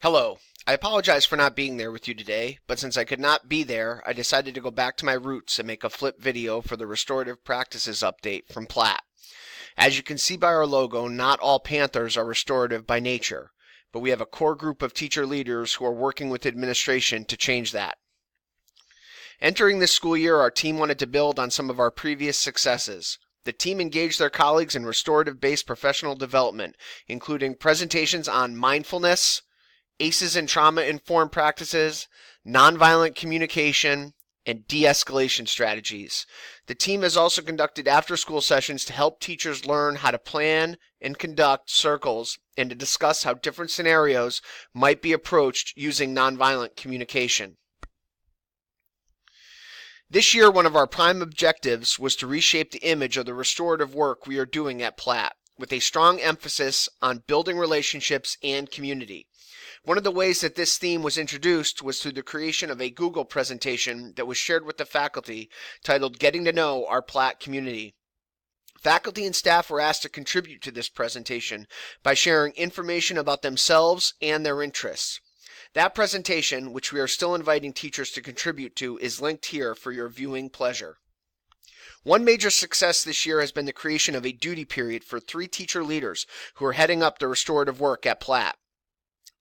Hello. I apologize for not being there with you today, but since I could not be there, I decided to go back to my roots and make a flip video for the Restorative Practices update from Platt. As you can see by our logo, not all Panthers are restorative by nature, but we have a core group of teacher leaders who are working with administration to change that. Entering this school year, our team wanted to build on some of our previous successes. The team engaged their colleagues in restorative-based professional development, including presentations on mindfulness, ACEs and trauma-informed practices, nonviolent communication, and de-escalation strategies. The team has also conducted after-school sessions to help teachers learn how to plan and conduct circles and to discuss how different scenarios might be approached using nonviolent communication. This year, one of our prime objectives was to reshape the image of the restorative work we are doing at Platt, with a strong emphasis on building relationships and community. One of the ways that this theme was introduced was through the creation of a Google presentation that was shared with the faculty titled Getting to Know Our Platt Community. Faculty and staff were asked to contribute to this presentation by sharing information about themselves and their interests. That presentation, which we are still inviting teachers to contribute to, is linked here for your viewing pleasure. One major success this year has been the creation of a duty period for 3 teacher leaders who are heading up the restorative work at Platt.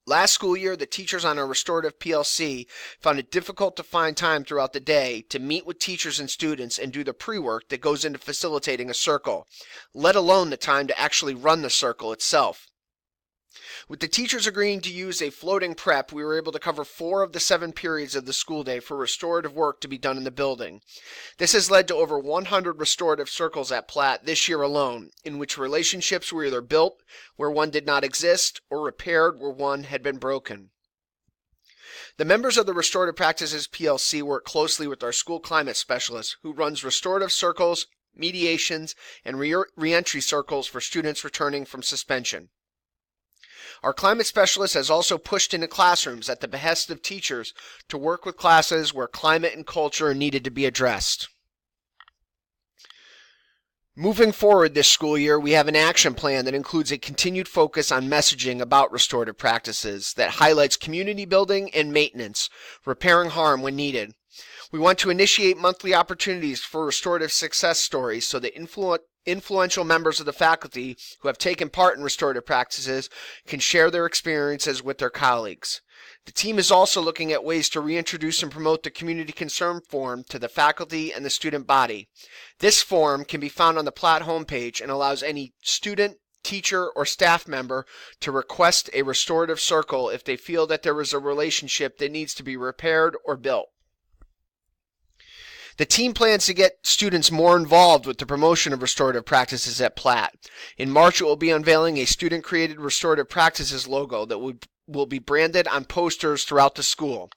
Last school year, the teachers on our Restorative PLC found it difficult to find time throughout the day to meet with teachers and students and do the pre-work that goes into facilitating a circle, let alone the time to actually run the circle itself. With the teachers agreeing to use a floating prep, we were able to cover 4 of the 7 periods of the school day for restorative work to be done in the building. This has led to over 100 restorative circles at Platt this year alone, in which relationships were either built where one did not exist or repaired where one had been broken. The members of the Restorative Practices PLC work closely with our school climate specialist, who runs restorative circles, mediations, and reentry circles for students returning from suspension. Our climate specialist has also pushed into classrooms at the behest of teachers to work with classes where climate and culture needed to be addressed. Moving forward this school year, we have an action plan that includes a continued focus on messaging about restorative practices that highlights community building and maintenance, repairing harm when needed. We want to initiate monthly opportunities for restorative success stories so that influential members of the faculty who have taken part in restorative practices can share their experiences with their colleagues. The team is also looking at ways to reintroduce and promote the community concern form to the faculty and the student body. This form can be found on the Platt homepage and allows any student, teacher, or staff member to request a restorative circle if they feel that there is a relationship that needs to be repaired or built. The team plans to get students more involved with the promotion of restorative practices at Platt. In March, it will be unveiling a student-created restorative practices logo that will be branded on posters throughout the school.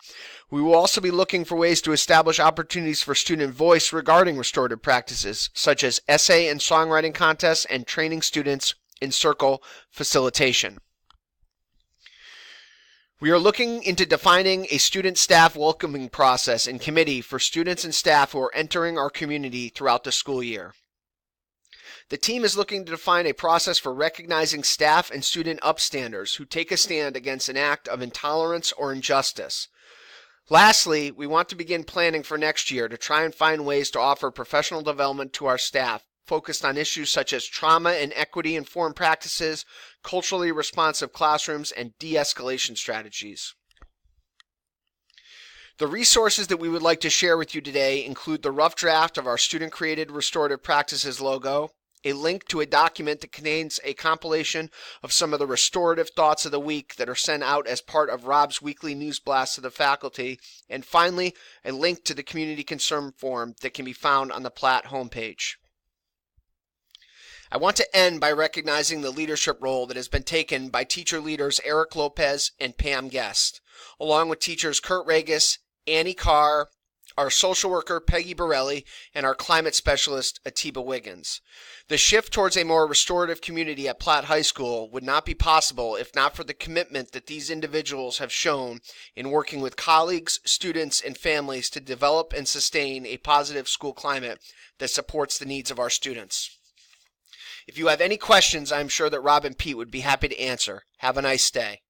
We will also be looking for ways to establish opportunities for student voice regarding restorative practices, such as essay and songwriting contests and training students in circle facilitation. We are looking into defining a student-staff welcoming process and committee for students and staff who are entering our community throughout the school year. The team is looking to define a process for recognizing staff and student upstanders who take a stand against an act of intolerance or injustice. Lastly, we want to begin planning for next year to try and find ways to offer professional development to our staff, focused on issues such as trauma and equity-informed practices, culturally responsive classrooms, and de-escalation strategies. The resources that we would like to share with you today include the rough draft of our student-created restorative practices logo, a link to a document that contains a compilation of some of the restorative thoughts of the week that are sent out as part of Rob's weekly news blast to the faculty, and finally, a link to the community concern form that can be found on the Platt homepage. I want to end by recognizing the leadership role that has been taken by teacher leaders Eric Lopez and Pam Guest, along with teachers Kurt Regis, Annie Carr, our social worker Peggy Borelli, and our climate specialist Atiba Wiggins. The shift towards a more restorative community at Platt High School would not be possible if not for the commitment that these individuals have shown in working with colleagues, students, and families to develop and sustain a positive school climate that supports the needs of our students. If you have any questions, I'm sure that Rob and Pete would be happy to answer. Have a nice day.